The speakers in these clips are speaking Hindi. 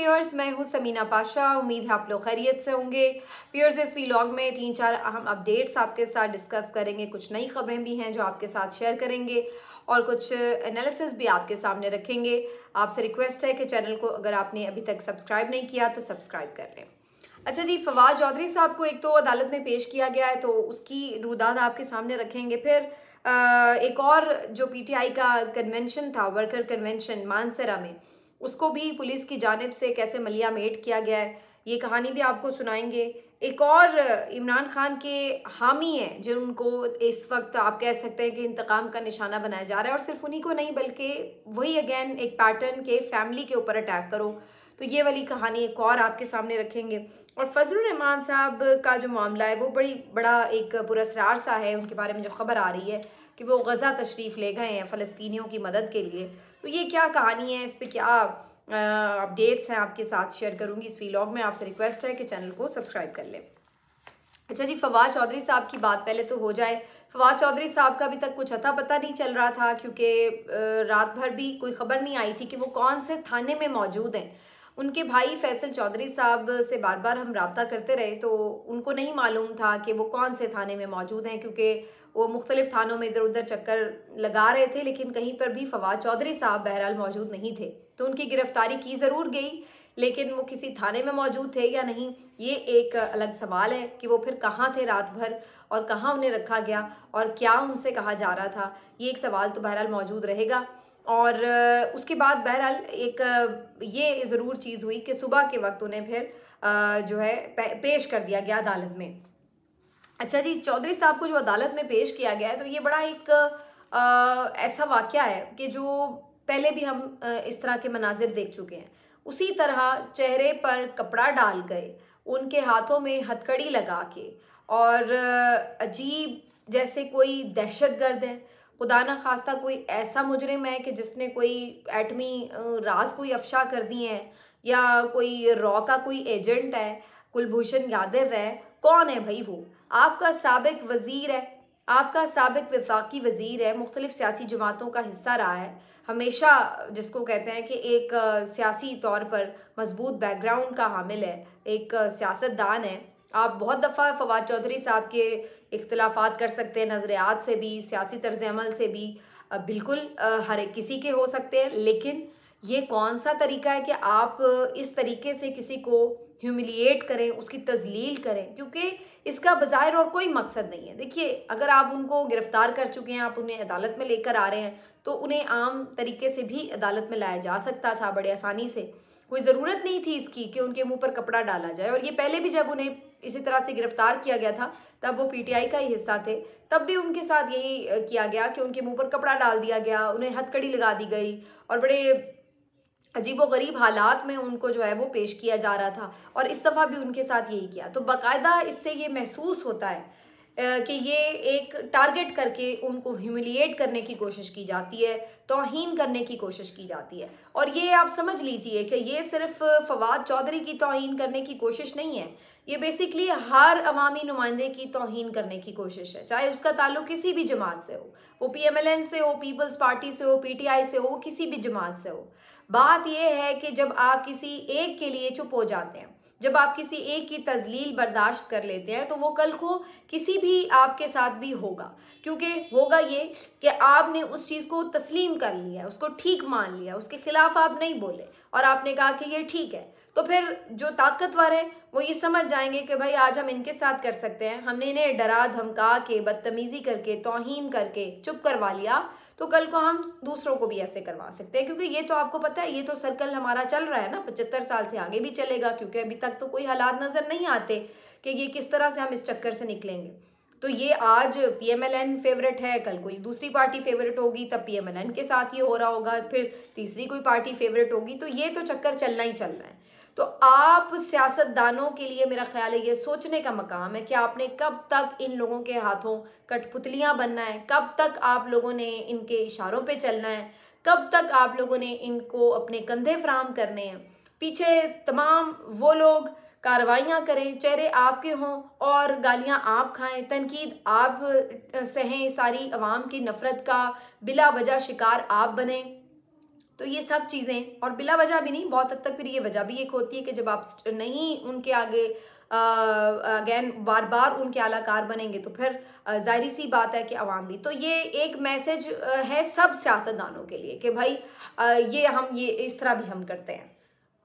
व्यूअर्स, मैं हूं समीना पाशा। उम्मीद है आप लोग खैरियत से होंगे। व्यूअर्स, इस व्लॉग में 3-4 अहम अपडेट्स आपके साथ डिस्कस करेंगे। कुछ नई खबरें भी हैं जो आपके साथ शेयर करेंगे और कुछ एनालिसिस भी आपके सामने रखेंगे। आपसे रिक्वेस्ट है कि चैनल को अगर आपने अभी तक सब्सक्राइब नहीं किया तो सब्सक्राइब कर लें। अच्छा जी, फवाद चौधरी साहब को एक तो अदालत में पेश किया गया है, तो उसकी रुदाद आपके सामने रखेंगे। फिर एक और जो पीटीआई का कन्वेंशन था, वर्कर कन्वेंशन मानसरा में, उसको भी पुलिस की जानिब से कैसे मलिया मेट किया गया है, ये कहानी भी आपको सुनाएंगे। एक और इमरान खान के हामी हैं जिनको इस वक्त आप कह सकते हैं कि इंतकाम का निशाना बनाया जा रहा है, और सिर्फ उन्हीं को नहीं बल्कि वही अगेन एक पैटर्न के फैमिली के ऊपर अटैक करो, तो ये वाली कहानी एक और आपके सामने रखेंगे। और फजलुर रहमान साहब का जो मामला है वो बड़ा एक पुरस्कार सा है। उनके बारे में जो खबर आ रही है कि वो गज़ा तशरीफ़ ले गए हैं फ़लस्तीनियों की मदद के लिए, तो ये क्या कहानी है, इस पर क्या अपडेट्स हैं आपके साथ शेयर करूंगी इस व्लॉग में। आपसे रिक्वेस्ट है कि चैनल को सब्सक्राइब कर लें। अच्छा जी, फवाद चौधरी साहब की बात पहले तो हो जाए। फवाद चौधरी साहब का अभी तक कुछ अता पता नहीं चल रहा था, क्योंकि रात भर भी कोई खबर नहीं आई थी कि वो कौन से थाने में मौजूद हैं। उनके भाई फैसल चौधरी साहब से बार बार हम रब्ता करते रहे, तो उनको नहीं मालूम था कि वो कौन से थाने में मौजूद हैं, क्योंकि वो मुख्तलिफ थानों में इधर उधर चक्कर लगा रहे थे, लेकिन कहीं पर भी फवाद चौधरी साहब बहरहाल मौजूद नहीं थे। तो उनकी गिरफ्तारी की ज़रूर गई, लेकिन वो किसी थाने में मौजूद थे या नहीं, ये एक अलग सवाल है कि वो फिर कहाँ थे रात भर और कहाँ उन्हें रखा गया और क्या उनसे कहा जा रहा था, ये एक सवाल तो बहरहाल मौजूद रहेगा। और उसके बाद बहरहाल एक ये ज़रूर चीज़ हुई कि सुबह के वक्त उन्हें फिर जो है पेश कर दिया गया अदालत में। अच्छा जी, चौधरी साहब को जो अदालत में पेश किया गया है, तो ये बड़ा एक ऐसा वाक़या है कि जो पहले भी हम इस तरह के मनाजिर देख चुके हैं। उसी तरह चेहरे पर कपड़ा डाल गए, उनके हाथों में हथकड़ी लगा के, और अजीब जैसे कोई दहशतगर्द है, खुदा न खास्ता कोई ऐसा मुजरिम है कि जिसने कोई एटमी राज कोई अफशा कर दिए हैं, या कोई रॉ का कोई एजेंट है, कुलभूषण यादव है। कौन है भाई वो? आपका साबिक वज़ीर है, आपका साबिक वफाकी वज़ीर है, मुख्तलिफ सियासी जमातों का हिस्सा रहा है, हमेशा जिसको कहते हैं कि एक सियासी तौर पर मजबूत बैकग्राउंड का हामिल है, एक सियासतदान है। आप बहुत दफ़ा फवाद चौधरी साहब के इख्तिलाफात कर सकते हैं, नज़रियात से भी, सियासी तर्ज अमल से भी, बिल्कुल हर एक किसी के हो सकते हैं, लेकिन ये कौन सा तरीका है कि आप इस तरीके से किसी को ह्यूमिलिएट करें, उसकी तजलील करें, क्योंकि इसका बज़ाहिर और कोई मकसद नहीं है। देखिए, अगर आप उनको गिरफ्तार कर चुके हैं, आप उन्हें अदालत में लेकर आ रहे हैं, तो उन्हें आम तरीके से भी अदालत में लाया जा सकता था बड़े आसानी से। कोई ज़रूरत नहीं थी इसकी कि उनके मुंह पर कपड़ा डाला जाए। और ये पहले भी जब उन्हें इसी तरह से गिरफ्तार किया गया था, तब वो पीटीआई का ही हिस्सा थे, तब भी उनके साथ यही किया गया कि उनके मुंह पर कपड़ा डाल दिया गया, उन्हें हथकड़ी लगा दी गई, और बड़े अजीबो गरीब हालात में उनको जो है वो पेश किया जा रहा था। और इस दफ़ा भी उनके साथ यही किया। तो बाकायदा इससे ये महसूस होता है कि ये एक टारगेट करके उनको ह्यूमिलिएट करने की कोशिश की जाती है, तौहीन करने की कोशिश की जाती है। और ये आप समझ लीजिए कि ये सिर्फ फवाद चौधरी की तौहीन करने की कोशिश नहीं है, ये बेसिकली हर अवामी नुमाइंदे की तौहीन करने की कोशिश है, चाहे उसका ताल्लुक किसी भी जमात से हो, वो PMLN से हो, पीपल्स पार्टी से हो, PTI से हो, वो किसी भी जमात से हो। बात यह है कि जब आप किसी एक के लिए चुप हो जाते हैं, जब आप किसी एक की तजलील बर्दाश्त कर लेते हैं, तो वो कल को किसी भी आपके साथ भी होगा, क्योंकि होगा ये कि आपने उस चीज़ को तस्लीम कर लिया, उसको ठीक मान लिया, उसके खिलाफ आप नहीं बोले और आपने कहा कि ये ठीक है। तो फिर जो ताकतवर हैं वो ये समझ जाएंगे कि भाई आज हम इनके साथ कर सकते हैं, हमने इन्हें डरा धमका के, बदतमीज़ी करके, तौहीन करके चुप करवा लिया, तो कल को हम दूसरों को भी ऐसे करवा सकते हैं। क्योंकि ये तो आपको पता है, ये तो सर्कल हमारा चल रहा है ना, 75 साल से आगे भी चलेगा, क्योंकि अभी तक तो कोई हालात नज़र नहीं आते कि ये किस तरह से हम इस चक्कर से निकलेंगे। तो ये आज PMLN फेवरेट है, कल कोई दूसरी पार्टी फेवरेट होगी, तब PMLN के साथ ये हो रहा होगा, फिर तीसरी कोई पार्टी फेवरेट होगी, तो ये तो चक्कर चलना ही चल रहा है। तो आप सियासतदानों के लिए मेरा ख्याल है ये सोचने का मकाम है कि आपने कब तक इन लोगों के हाथों कठपुतलियां बनना है, कब तक आप लोगों ने इनके इशारों पे चलना है, कब तक आप लोगों ने इनको अपने कंधे फराहम करने हैं। पीछे तमाम वो लोग कार्रवाइयाँ करें, चेहरे आपके हों और गालियाँ आप खाएं, तनकीद आप सहें, सारी अवाम की नफ़रत का बिला वजह शिकार आप बने, तो ये सब चीज़ें, और बिला वजह भी नहीं, बहुत हद तक फिर ये वजह भी एक होती है कि जब आप नहीं उनके आगे अगेन बार बार उनके आलाकार बनेंगे तो फिर जाहिर सी बात है कि अवाम भी। तो ये एक मैसेज है सब सियासतदानों के लिए कि भाई ये इस तरह भी हम करते हैं।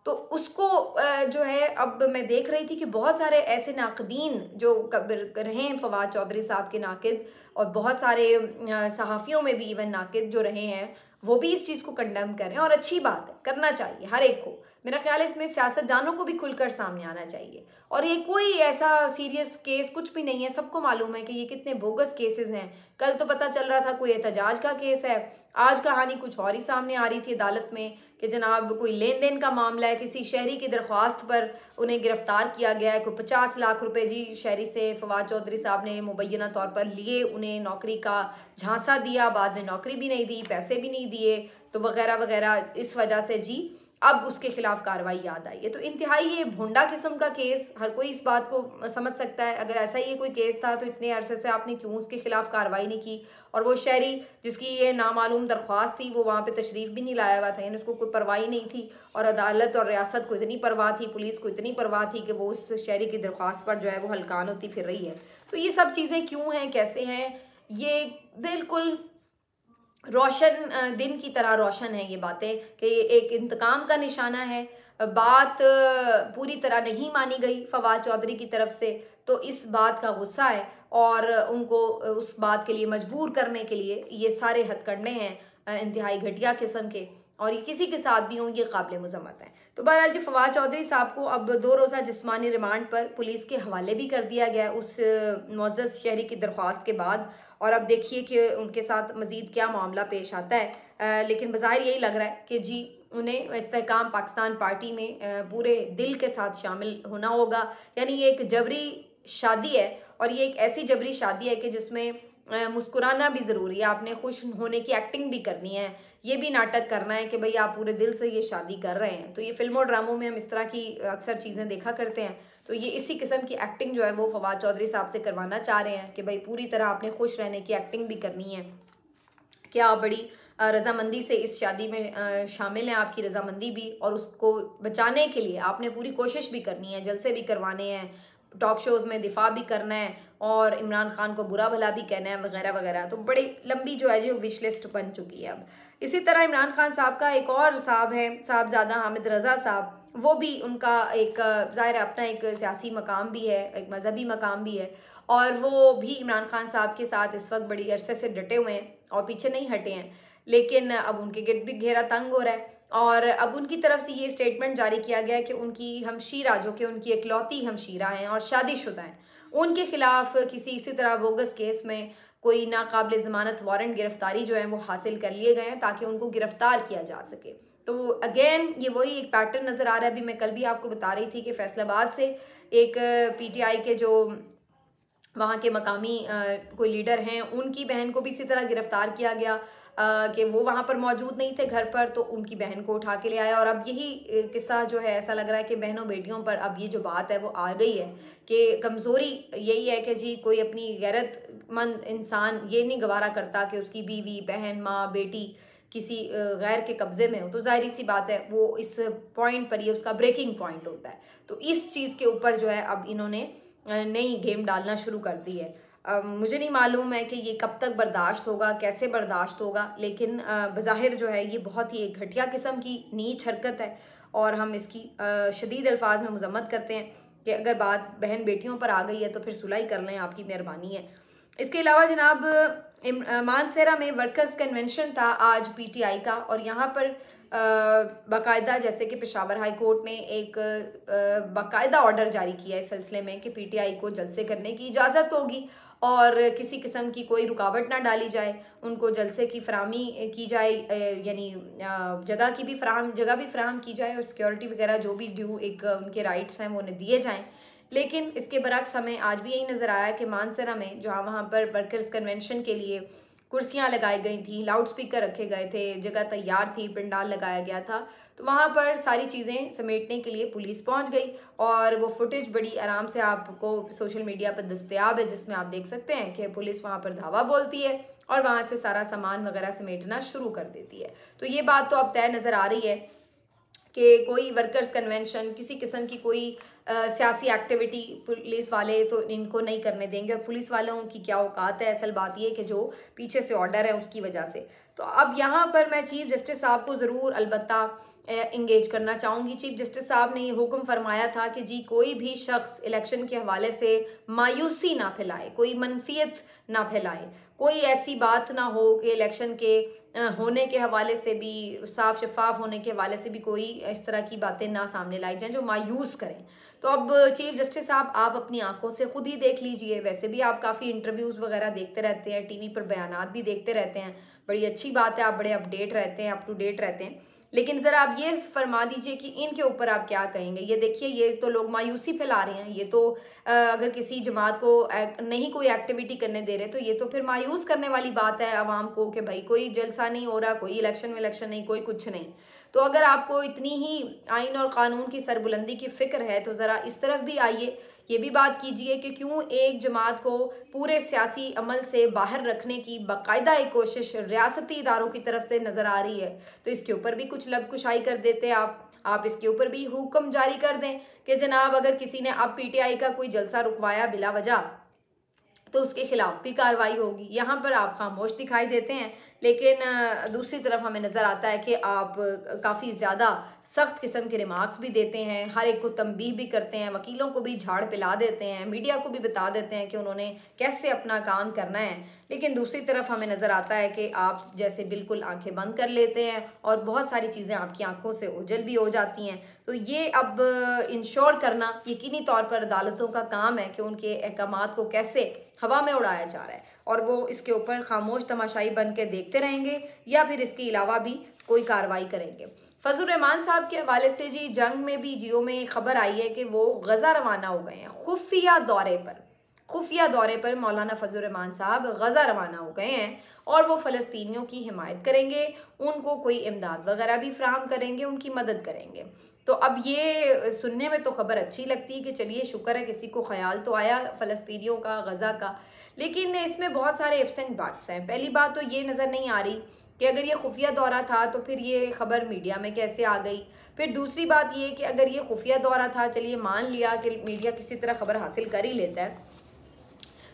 तो उसको जो है अब मैं देख रही थी कि बहुत सारे ऐसे नाकदीन जो रहे हैं फवाद चौधरी साहब के नाकिद, और बहुत सारे सहाफ़ियों में भी इवन नाकिद जो रहे हैं वो भी इस चीज़ को कंडेम कर रहे हैं, और अच्छी बात है, करना चाहिए हर एक को। मेरा ख्याल है इसमें सियासतदानों को भी खुलकर सामने आना चाहिए। और ये कोई ऐसा सीरियस केस कुछ भी नहीं है, सबको मालूम है कि ये कितने बोगस केसेस हैं। कल तो पता चल रहा था कोई एहतजाज का केस है, आज कहानी कुछ और ही सामने आ रही थी अदालत में कि जनाब कोई लेन देन का मामला है, किसी शहरी की दरख्वास्त पर उन्हें गिरफ्तार किया गया है। कोई 50 लाख रुपए जी शहरी से फवाद चौधरी साहब ने मुबैना तौर पर लिए, उन्हें नौकरी का झांसा दिया, बाद में नौकरी भी नहीं दी, पैसे भी नहीं दिए, तो वगैरह वगैरह। इस वजह से जी अब उसके खिलाफ कार्रवाई याद आई है। तो इंतहाई ये भोंडा किस्म का केस, हर कोई इस बात को समझ सकता है। अगर ऐसा ही कोई केस था तो इतने अरसे से आपने क्यों उसके खिलाफ कार्रवाई नहीं की? और वो शहरी जिसकी ये नामालूम दरख्वास्त थी वो वहाँ पे तशरीफ़ भी नहीं लाया हुआ था, यानी उसको कोई परवाही नहीं थी। और अदालत और रियासत को इतनी परवाह थी, पुलिस को इतनी परवाह थी कि वो उस शहरी की दरख्वास्त पर जो है वो हलकान होती फिर रही है। तो ये सब चीज़ें क्यों हैं, कैसे हैं, ये बिल्कुल रोशन दिन की तरह रोशन है ये बातें कि एक इंतकाम का निशाना है। बात पूरी तरह नहीं मानी गई फवाद चौधरी की तरफ से, तो इस बात का गुस्सा है और उनको उस बात के लिए मजबूर करने के लिए ये सारे हथकंडे हैं इंतहाई घटिया किस्म के, और ये किसी के साथ भी हों ये काबिल मज़म्मत है। तो बहरहाल जी फवाद चौधरी साहब को अब 2 रोज़ा जिस्मानी रिमांड पर पुलिस के हवाले भी कर दिया गया उस मुअज़्ज़ज़ शहरी की दरख्वास्त के बाद। और अब देखिए कि उनके साथ मज़ीद क्या मामला पेश आता है। लेकिन बज़ाहिर यही लग रहा है कि जी उन्हें इस्तेहकाम पाकिस्तान पार्टी में पूरे दिल के साथ शामिल होना होगा। यानी ये एक जबरी शादी है, और ये एक ऐसी जबरी शादी है कि जिसमें मुस्कुराना भी ज़रूरी है, आपने खुश होने की एक्टिंग भी करनी है, ये भी नाटक करना है कि भाई आप पूरे दिल से ये शादी कर रहे हैं। तो ये फिल्मों ड्रामों में हम इस तरह की अक्सर चीज़ें देखा करते हैं। तो ये इसी किस्म की एक्टिंग जो है वो फवाद चौधरी साहब से करवाना चाह रहे हैं कि भाई पूरी तरह आपने खुश रहने की एक्टिंग भी करनी है। क्या बड़ी रजामंदी से इस शादी में शामिल हैं, आपकी रजामंदी भी, और उसको बचाने के लिए आपने पूरी कोशिश भी करनी है, जलसे भी करवाने हैं, टॉक शोज़ में दिफा भी करना है, और इमरान खान को बुरा भला भी कहना है वगैरह वगैरह। तो बड़ी लंबी जो है जो विश लिस्ट बन चुकी है अब। इसी तरह इमरान खान साहब का एक और साहब है, साहबजादा हामिद रज़ा साहब, वो भी उनका एक ज़ाहिर अपना एक सियासी मकाम भी है, एक मजहबी मकाम भी है, और वो भी इमरान खान साहब के साथ इस वक्त बड़ी अरसे से डटे हुए हैं और पीछे नहीं हटे हैं। लेकिन अब उनके गिरद भी घेरा तंग हो रहा है, और अब उनकी तरफ से ये स्टेटमेंट जारी किया गया है कि उनकी हमशीरा, जो कि उनकी इकलौती हमशीरा हैं और शादीशुदा हैं, उनके खिलाफ किसी इसी तरह बोगस केस में कोई नाकाबिल ज़मानत वारंट गिरफ्तारी जो है वो हासिल कर लिए गए हैं ताकि उनको गिरफ्तार किया जा सके। तो अगेन ये वही एक पैटर्न नज़र आ रहा है। अभी मैं कल भी आपको बता रही थी कि फैसलाबाद से एक PTI के जो वहाँ के मकामी कोई लीडर हैं, उनकी बहन को भी इसी तरह गिरफ्तार किया गया कि वो वहाँ पर मौजूद नहीं थे घर पर, तो उनकी बहन को उठा के ले आया। और अब यही किस्सा जो है ऐसा लग रहा है कि बहनों बेटियों पर अब ये जो बात है वो आ गई है कि कमज़ोरी यही है कि जी कोई अपनी गैरतमंद इंसान ये नहीं गवारा करता कि उसकी बीवी, बहन, माँ, बेटी किसी गैर के कब्ज़े में हो। तो ज़ाहिर सी बात है वो इस पॉइंट पर ये उसका ब्रेकिंग पॉइंट होता है। तो इस चीज़ के ऊपर जो है अब इन्होंने नई गेम डालना शुरू कर दी है। मुझे नहीं मालूम है कि ये कब तक बर्दाश्त होगा, कैसे बर्दाश्त होगा, लेकिन बज़ाहिर जो है ये बहुत ही एक घटिया किस्म की नीच हरकत है, और हम इसकी शदीद अल्फाज में मज़म्मत करते हैं कि अगर बात बहन बेटियों पर आ गई है तो फिर सुलह कर लें, आपकी मेहरबानी है। इसके अलावा जनाब मानसेरा में वर्कर्स कन्वेंशन था आज PTI का, और यहाँ पर बाकायदा जैसे कि पेशावर हाई कोर्ट ने एक बाकायदा ऑर्डर जारी किया इस सिलसिले में कि PTI को जलसे करने की इजाज़त होगी और किसी किस्म की कोई रुकावट ना डाली जाए, उनको जलसे की फराहमी की जाए, यानी जगह भी फराहम की जाए, और सिक्योरिटी वगैरह जो भी ड्यू एक उनके राइट्स हैं वो उन्हें दिए जाएँ। लेकिन इसके बरक्स हमें आज भी यही नज़र आया कि मानसरा में जहाँ वहाँ पर वर्कर्स कन्वेंशन के लिए कुर्सियां लगाई गई थी, लाउड स्पीकर रखे गए थे, जगह तैयार थी, पंडाल लगाया गया था। तो वहाँ पर सारी चीज़ें समेटने के लिए पुलिस पहुँच गई और वो फुटेज बड़ी आराम से आपको सोशल मीडिया पर दस्तयाब है, जिसमें आप देख सकते हैं कि पुलिस वहाँ पर धावा बोलती है और वहाँ से सारा सामान वगैरह समेटना शुरू कर देती है। तो ये बात तो अब तय नज़र आ रही है कि कोई वर्कर्स कन्वेंशन, किसी किस्म की कोई सियासी एक्टिविटी पुलिस वाले तो इनको नहीं करने देंगे। और पुलिस वालों की क्या औकात है, असल बात ये कि जो पीछे से ऑर्डर है उसकी वजह से। तो अब यहाँ पर मैं चीफ जस्टिस साहब को ज़रूर अलबत्ता इंगेज करना चाहूँगी। चीफ जस्टिस साहब ने ये हुक्म फरमाया था कि जी कोई भी शख्स इलेक्शन के हवाले से मायूसी ना फैलाए, कोई मनफियत ना फैलाए, कोई ऐसी बात ना हो कि इलेक्शन के होने के हवाले से भी, साफ शफाफ होने के हवाले से भी कोई इस तरह की बातें ना सामने लाई जाएं जो मायूस करें। तो अब चीफ जस्टिस साहब आप अपनी आंखों से खुद ही देख लीजिए। वैसे भी आप काफ़ी इंटरव्यूज़ वगैरह देखते रहते हैं, टीवी पर बयानात भी देखते रहते हैं, बड़ी अच्छी बात है, आप बड़े अपडेट रहते हैं, अप टू डेट रहते हैं। लेकिन ज़रा आप ये फरमा दीजिए कि इनके ऊपर आप क्या कहेंगे। ये देखिए, ये तो लोग मायूसी फैला रहे हैं, ये तो अगर किसी जमात को नहीं कोई एक्टिविटी करने दे रहे तो ये तो फिर मायूस करने वाली बात है आवाम को कि भाई कोई जलसा नहीं हो रहा, कोई इलेक्शन विलेक्शन नहीं, कोई कुछ नहीं। तो अगर आपको इतनी ही आइन और कानून की सरबुलंदी की फिक्र है तो ज़रा इस तरफ भी आइए, ये भी बात कीजिए कि क्यों एक जमात को पूरे सियासी अमल से बाहर रखने की बाकायदा एक कोशिश रियासती इदारों की तरफ से नज़र आ रही है। तो इसके ऊपर भी कुछ लबकुशाई कर देते आप इसके ऊपर भी हुक्म जारी कर दें कि जनाब अगर किसी ने अब पीटीआई का कोई जलसा रुकवाया बिला वजह तो उसके खिलाफ भी कार्रवाई होगी। यहाँ पर आप खामोश दिखाई देते हैं, लेकिन दूसरी तरफ हमें नज़र आता है कि आप काफ़ी ज़्यादा सख्त किस्म के रिमार्क्स भी देते हैं, हर एक को तंबीह भी करते हैं, वकीलों को भी झाड़ पिला देते हैं, मीडिया को भी बता देते हैं कि उन्होंने कैसे अपना काम करना है। लेकिन दूसरी तरफ हमें नज़र आता है कि आप जैसे बिल्कुल आंखें बंद कर लेते हैं और बहुत सारी चीज़ें आपकी आंखों से ओझल भी हो जाती हैं। तो ये अब इंश्योर करना यकीनी तौर पर अदालतों का काम है कि उनके अहकामात को कैसे हवा में उड़ाया जा रहा है और वो इसके ऊपर खामोश तमाशाई बन के देखते रहेंगे या फिर इसके अलावा भी कोई कार्रवाई करेंगे। फजल रहमान साहब के हवाले से जी जंग में भी जियो में खबर आई है कि वो गज़ा रवाना हो गए हैं खुफिया दौरे पर मौलाना फजल रहमान साहब गज़ा रवाना हो गए हैं और वो फ़लस्तीनियों की हिमायत करेंगे, उनको कोई इमदाद वगैरह भी फ्राहम करेंगे, उनकी मदद करेंगे। तो अब ये सुनने में तो खबर अच्छी लगती है कि चलिए शुक्र है किसी को ख्याल तो आया फ़लस्तीनियों का, गज़ा का। लेकिन इसमें बहुत सारे इफ्स एंड बट्स हैं। पहली बात तो ये नज़र नहीं आ रही कि अगर ये खुफिया दौरा था तो फिर ये खबर मीडिया में कैसे आ गई। फिर दूसरी बात ये कि अगर ये खुफिया दौरा था, चलिए मान लिया कि मीडिया किसी तरह खबर हासिल कर ही लेता है,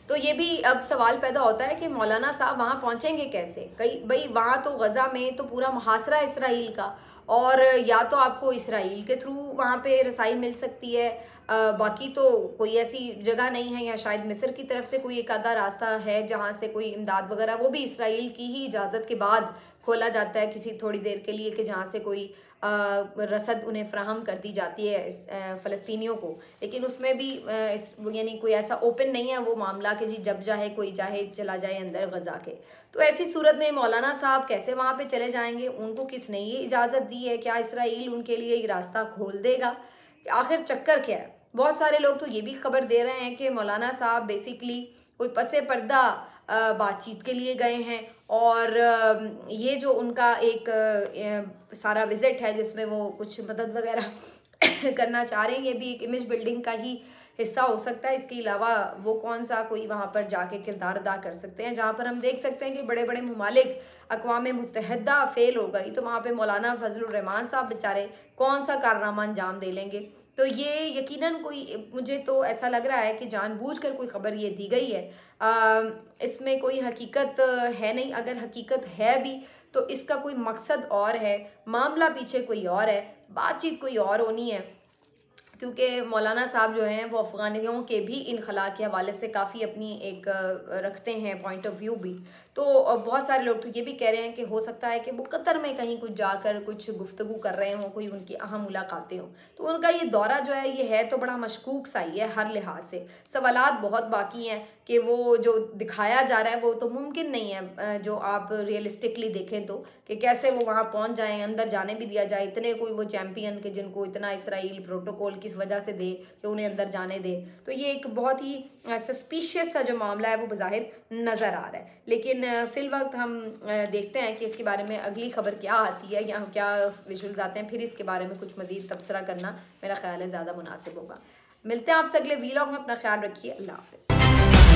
तो ये भी अब सवाल पैदा होता है कि मौलाना साहब वहाँ पहुँचेंगे कैसे। कई भाई वहाँ तो गज़ा में तो पूरा मुहासरा है इसराइल का, और या तो आपको इसराइल के थ्रू वहाँ पे रसाई मिल सकती है, बाकी तो कोई ऐसी जगह नहीं है, या शायद मिस्र की तरफ से कोई एक आधा रास्ता है जहाँ से कोई इमदाद वगैरह, वो भी इसराइल की ही इजाज़त के बाद खोला जाता है किसी थोड़ी देर के लिए, कि जहाँ से कोई रसद उन्हें फ्राहम कर दी जाती है फ़लस्तीनियों को। लेकिन उसमें भी यानी कोई ऐसा ओपन नहीं है वो मामला कि जी जब चाहे कोई चाहे चला जाए अंदर गज़ा के। तो ऐसी सूरत में मौलाना साहब कैसे वहाँ पे चले जाएंगे, उनको किसने ये इजाज़त दी है, क्या इसराइल उनके लिए एक रास्ता खोल देगा, आखिर चक्कर क्या है। बहुत सारे लोग तो ये भी खबर दे रहे हैं कि मौलाना साहब बेसिकली कोई पसे पर्दा बातचीत के लिए गए हैं, और ये जो उनका एक सारा विज़िट है जिसमें वो कुछ मदद वगैरह करना चाह रहे हैं, ये भी एक इमेज बिल्डिंग का ही हिस्सा हो सकता है। इसके अलावा वो कौन सा कोई वहाँ पर जाके किरदार अदा कर सकते हैं, जहाँ पर हम देख सकते हैं कि बड़े बड़े ममालिक अक़वाम मुत्तहिदा फेल हो गई, तो वहाँ पे मौलाना फजलुर रहमान साहब बेचारे कौन सा कारनामा अंजाम दे लेंगे। तो ये यकीनन कोई, मुझे तो ऐसा लग रहा है कि जानबूझकर कोई खबर ये दी गई है, इसमें कोई हकीकत है नहीं। अगर हकीकत है भी तो इसका कोई मकसद और है, मामला पीछे कोई और है, बातचीत कोई और होनी है। क्योंकि मौलाना साहब जो हैं वो अफ़गानियों के भी इनखला के हवाले से काफ़ी अपनी एक रखते हैं पॉइंट ऑफ व्यू भी। तो बहुत सारे लोग तो ये भी कह रहे हैं कि हो सकता है कि वो कतर में कहीं कुछ जाकर कुछ गुफ्तगू कर रहे हों, कोई उनकी अहम मुलाकातें हों। तो उनका ये दौरा जो है ये है तो बड़ा मशकूक सा ही है हर लिहाज से। सवालात बहुत बाकी हैं कि वो जो दिखाया जा रहा है वो तो मुमकिन नहीं है, जो आप रियलिस्टिकली देखें तो, कि कैसे वो वहाँ पहुँच जाएं, अंदर जाने भी दिया जाए। इतने कोई वो चैम्पियन के जिनको इतना इसराइल प्रोटोकॉल किस वजह से दे कि उन्हें अंदर जाने दे। तो ये एक बहुत ही सस्पिशियस सा जो मामला है वो बज़ाहिर नज़र आ रहा है। लेकिन फिल वक्त हम देखते हैं कि इसके बारे में अगली खबर क्या आती है या क्या विजुअल्स आते हैं, फिर इसके बारे में कुछ मज़ीद तबसरा करना मेरा ख्याल है ज़्यादा मुनासिब होगा। मिलते हैं आपसे अगले वीलॉग में, अपना ख्याल रखिए, अल्लाह हाफ़िज़।